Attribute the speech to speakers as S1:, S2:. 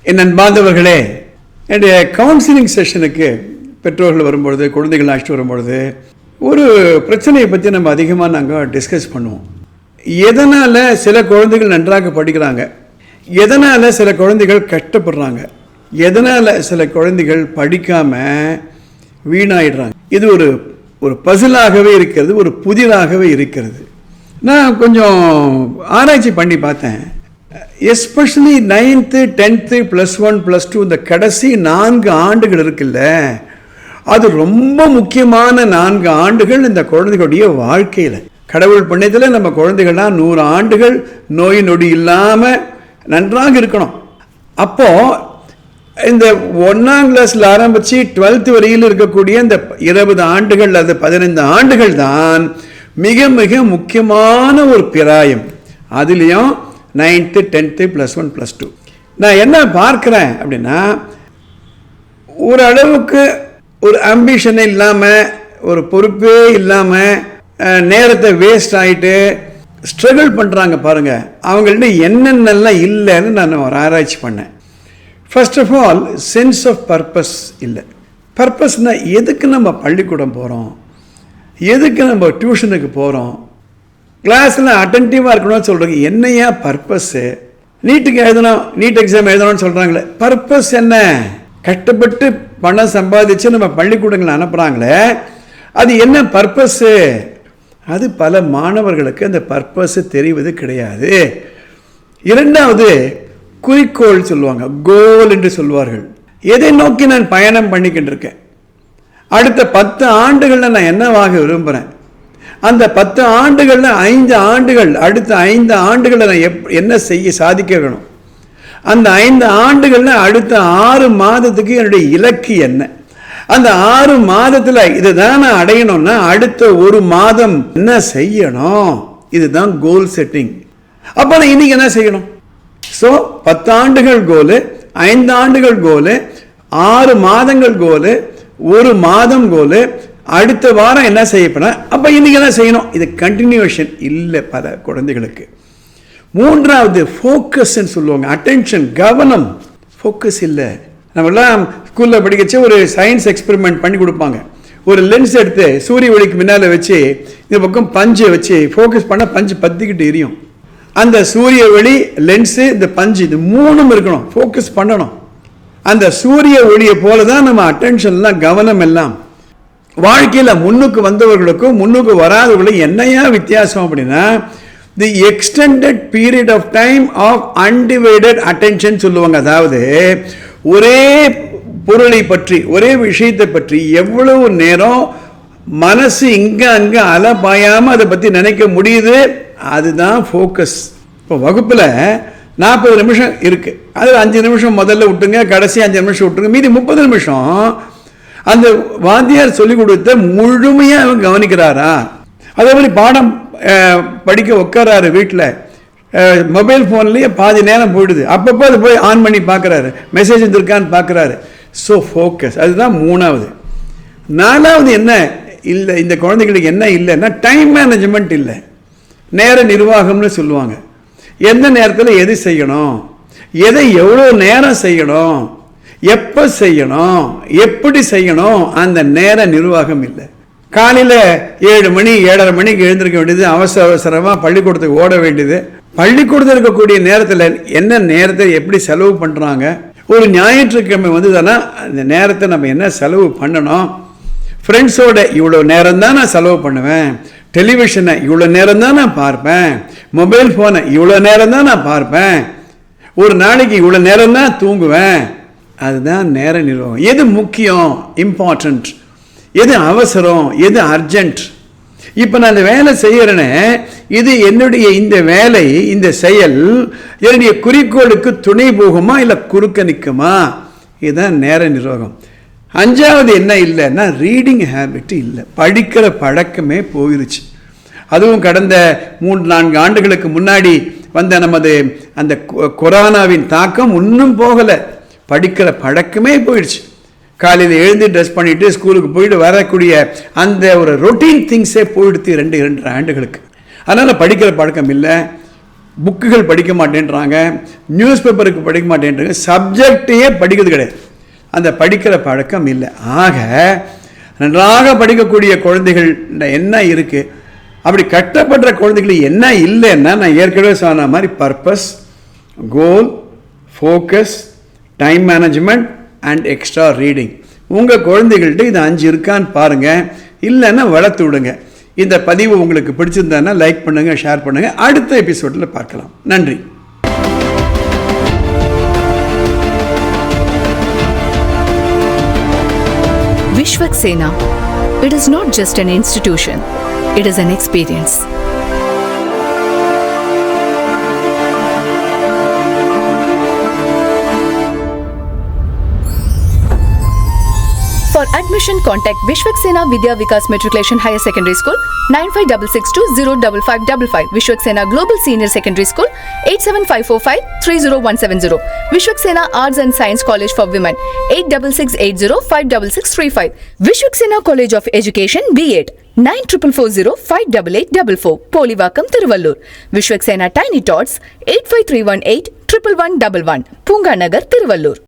S1: என் அன்பார்ந்தவர்களே, என்னுடைய கவுன்சிலிங் செஷனுக்கு பெற்றோர்கள் வரும்பொழுது, குழந்தைகள் அழைச்சிட்டு வரும்பொழுது ஒரு பிரச்சனையை பற்றி நம்ம அதிகமாக நாங்கள் டிஸ்கஸ் பண்ணுவோம். எதனால் சில குழந்தைகள் நன்றாக படிக்கிறாங்க, எதனால் சில குழந்தைகள் கஷ்டப்படுறாங்க, எதனால் சில குழந்தைகள் படிக்காமல் வீணாயிடுறாங்க. இது ஒரு பசிலாகவே இருக்கிறது, ஒரு புதிராகவே இருக்கிறது. நான் கொஞ்சம் ஆராய்ச்சி பண்ணி பார்த்தேன். எஸ்பெஷலி 9th 10th +1 +2 இந்த கடைசி 4 ஆண்டுகள் இருக்குல்ல, அது ரொம்ப முக்கியமான 4 ஆண்டுகள் இந்த குழந்தைகளுடைய வாழ்க்கையில். கடவுள் புண்ணியத்தில் நம்ம குழந்தைகள்லாம் 100 ஆண்டுகள் நோய் நொடி இல்லாமல் நன்றாக இருக்கணும். அப்போது இந்த 1ஆம் கிளாஸில் ஆரம்பித்து 12th வரையில் இருக்கக்கூடிய இந்த 20 ஆண்டுகள் அல்லது 15 ஆண்டுகள் தான் மிக மிக முக்கியமான ஒரு பிராயம். அதுலேயும் 9th 10th +1 +2 நான் என்ன பார்க்குறேன் அப்படின்னா, ஓரளவுக்கு ஒரு ஆம்பிஷனே இல்லாமல், ஒரு பொறுப்பே இல்லாமல், நேரத்தை வேஸ்ட் ஆகிட்டு ஸ்ட்ரகிள் பண்ணுறாங்க பாருங்கள். அவங்கள்ட்ட என்னென்னலாம் இல்லைன்னு நான் ஒரு ஆராய்ச்சி பண்ணேன். First of all, sense of purpose இல்லை. பர்பஸ்னால் எதுக்கு நம்ம பள்ளிக்கூடம் போகிறோம், எதுக்கு நம்ம டியூஷனுக்கு போகிறோம், கிளாஸில் அட்டென்டிவாக இருக்கணும்னு சொல்கிறாங்க. என்னையா பர்பஸ்ஸு? நீட்டுக்கு எழுதணும், நீட் எக்ஸாம் எழுதணும்னு சொல்கிறாங்களே, பர்பஸ் என்ன? கஷ்டப்பட்டு பணம் சம்பாதிச்சு நம்ம பள்ளிக்கூடங்களை அனுப்புகிறாங்களே, அது என்ன பர்பஸ்ஸு? அது பல மாணவர்களுக்கு அந்த பர்பஸ் தெரிவது கிடையாது. இரண்டாவது, குறிக்கோள் சொல்லுவாங்க, கோல் என்று சொல்வார்கள். எதை நோக்கி நான் பயணம் பண்ணிக்கிட்டு இருக்கேன், அடுத்த 10 ஆண்டுகளில் நான் என்னவாக விரும்புகிறேன், அந்த 10 ஆண்டுகளில் 5 ஆண்டுகள், அடுத்த 5 ஆண்டுகளில் நான் என்ன சாதிக்க வேணும், அந்த 5 ஆண்டுகளில் அடுத்த 6 மாதத்துக்கு என்னுடைய இலக்கு என்ன, அந்த 6 மாதத்தில் இதுதான் நான் அடையணும்னா அடுத்த 1 மாதம் என்ன செய்யணும், இதுதான் கோல் செட்டிங். அப்போ நான் இன்னைக்கு என்ன செய்யணும்? ஸோ 10 ஆண்டுகள் கோலு, 5 ஆண்டுகள் கோலு, 6 மாதங்கள் கோலு, 1 மாதம் கோலு, அடுத்த வாரம் என்ன செய்யப்போனா அப்போ இன்னைக்கு என்ன செய்யணும். இது கண்டினியூஷன் இல்லை பல குழந்தைகளுக்கு. மூன்றாவது, ஃபோக்கஸ்ன்னு சொல்லுவாங்க, அட்டென்ஷன், கவனம். ஃபோக்கஸ் இல்லை. நம்மளாம் ஸ்கூலில் படிக்கச்சு ஒரு சயின்ஸ் எக்ஸ்பெரிமெண்ட் பண்ணி கொடுப்பாங்க. ஒரு லென்ஸ் எடுத்து சூரிய ஒளிக்கு முன்னால் வச்சு இந்த பக்கம் பஞ்சை வச்சு ஃபோக்கஸ் பண்ண பஞ்சு பற்றிக்கிட்டு எரியும். அந்த சூரிய ஒளி, லென்ஸு, இந்த பஞ்சு, இது 3ம் இருக்கணும், ஃபோக்கஸ் பண்ணணும். அந்த சூரிய ஒளியை போல தான் நம்ம அட்டென்ஷன்லாம், கவனம் எல்லாம். வாழ்க்கையில் முன்னுக்கு வந்தவர்களுக்கும் முன்னுக்கு வராதவர்களுக்கும் என்னையா வித்தியாசம் அப்படின்னா, the extended period of time of undivided attention சொல்லுவாங்க. அதாவது ஒரே பொருளை பற்றி, ஒரே விஷயத்தை பற்றி எவ்வளவு நேரம் மனசு இங்கே அங்கே அலபாயாமல் அதை பற்றி நினைக்க முடியுது, அதுதான் ஃபோக்கஸ். இப்போ வகுப்பில் 40 நிமிஷம் இருக்குது, அது 5 நிமிஷம் முதல்ல விட்டுங்க, கடைசி 5 நிமிஷம் விட்டுருங்க, மீதி 30 நிமிஷம் அந்த வாத்தியார் சொல்லிக் கொடுத்த முழுமையாக அவங்க கவனிக்கிறாரா? அதே மாதிரி பாடம் படிக்க உட்காராரு, வீட்டில் மொபைல் ஃபோன்லேயே பாதி நேரம் போயிடுது, அப்பப்போ அது போய் ஆன் பண்ணி பார்க்குறாரு, மெசேஜ் வந்துருக்கான்னு பார்க்குறாரு. ஸோ ஃபோக்கஸ், அதுதான் 3வது. 4வது என்ன இல்லை இந்த குழந்தைகளுக்கு என்ன இல்லைன்னா, டைம் மேனேஜ்மெண்ட் இல்லை, நேர நிர்வாகம்னு சொல்லுவாங்க. எந்த நேரத்தில் எது செய்யணும், எதை எவ்வளோ நேரம் செய்யணும், எப்போ செய்யணும், எப்படி செய்யணும், அந்த நேர நிர்வாகம் இல்லை. காலையில் 7 மணி 7:30 மணிக்கு எழுந்திருக்க வேண்டியது, அவசரமாக பள்ளிக்கூடத்துக்கு ஓட வேண்டியது. பள்ளிக்கூடத்தில் இருக்கக்கூடிய நேரத்தில் என்ன நேரத்தை எப்படி செலவு பண்ணுறாங்க, ஒரு ஞாயிற்றுக்கிழமை வந்ததுன்னா அந்த நேரத்தை நம்ம என்ன செலவு பண்ணணும், ஃப்ரெண்ட்ஸோட இவ்வளோ நேரம் தான் நான் செலவு பண்ணுவேன், டெலிவிஷனை இவ்வளோ நேரம் தான் நான் பார்ப்பேன், மொபைல் ஃபோனை இவ்வளோ நேரம் தான் நான் பார்ப்பேன், ஒரு நாளைக்கு இவ்வளோ நேரம் தான் தூங்குவேன். அதுதான் நேர நிர்வாகம். எது முக்கியம், இம்பார்ட்டண்ட், எது அவசரம், எது அர்ஜென்ட். இப்போ நான் இந்த வேலை செய்கிறேன்னு, இது என்னுடைய இந்த வேலை, இந்த செயல் என்னுடைய குறிக்கோளுக்கு துணை போகுமா இல்லை குறுக்க நிற்குமா, இதுதான் நேர நிர்வாகம். 5வது என்ன இல்லைன்னா, ரீடிங் ஹேபிட் இல்லை, படிக்கிற பழக்கமே போயிருச்சு. அதுவும் கடந்த 3-4 ஆண்டுகளுக்கு முன்னாடி வந்த நமது அந்த கொரோனாவின் தாக்கம் இன்னும் போகலை, படிக்கிற பழக்கமே போயிடுச்சு. காலையில் எழுந்து ட்ரெஸ் பண்ணிவிட்டு ஸ்கூலுக்கு போயிட்டு வரக்கூடிய அந்த ஒரு ரொட்டீன் திங்ஸே போயிடுத்து 2 ஆண்டுகளுக்கு. அதனால் படிக்கிற பழக்கம் இல்லை. புக்குகள் படிக்க மாட்டேன்றாங்க, நியூஸ் பேப்பருக்கு படிக்க மாட்டேன்றாங்க, சப்ஜெக்டையே படிக்கிறது கிடையாது. அந்த படிக்கிற பழக்கம் இல்லை. ஆக நன்றாக படிக்கக்கூடிய குழந்தைகள் என்ன இருக்குது, அப்படி கட்டப்படுற குழந்தைகள் என்ன இல்லைன்னா, நான் ஏற்கனவே சொன்ன மாதிரி purpose, goal, focus, time management and extra reading. உங்கள் குழந்தைகள்கிட்ட இது 5 இருக்கான்னு பாருங்கள், இல்லைன்னா வளர்த்து விடுங்க. இந்த பதிவு உங்களுக்கு பிடிச்சிருந்தா லைக் பண்ணுங்கள், ஷேர் பண்ணுங்கள். அடுத்த எபிசோடில் பார்க்கலாம். நன்றி.
S2: Vishwaksena. It is not just an institution, it is an experience. For admission, contact Vishwaksena Vidya Vikas Matriculation Higher Secondary School 9566205555, Vishwaksena Global Senior Secondary School 87545-30170, Vishwaksena Arts and Science College for Women 8680566635, Vishwaksena College of Education B.Ed 9440588844, Polivakam, Tiruvallur, Vishwaksena Tiny Tots 85318 11111, Punga Nagar, Tiruvallur.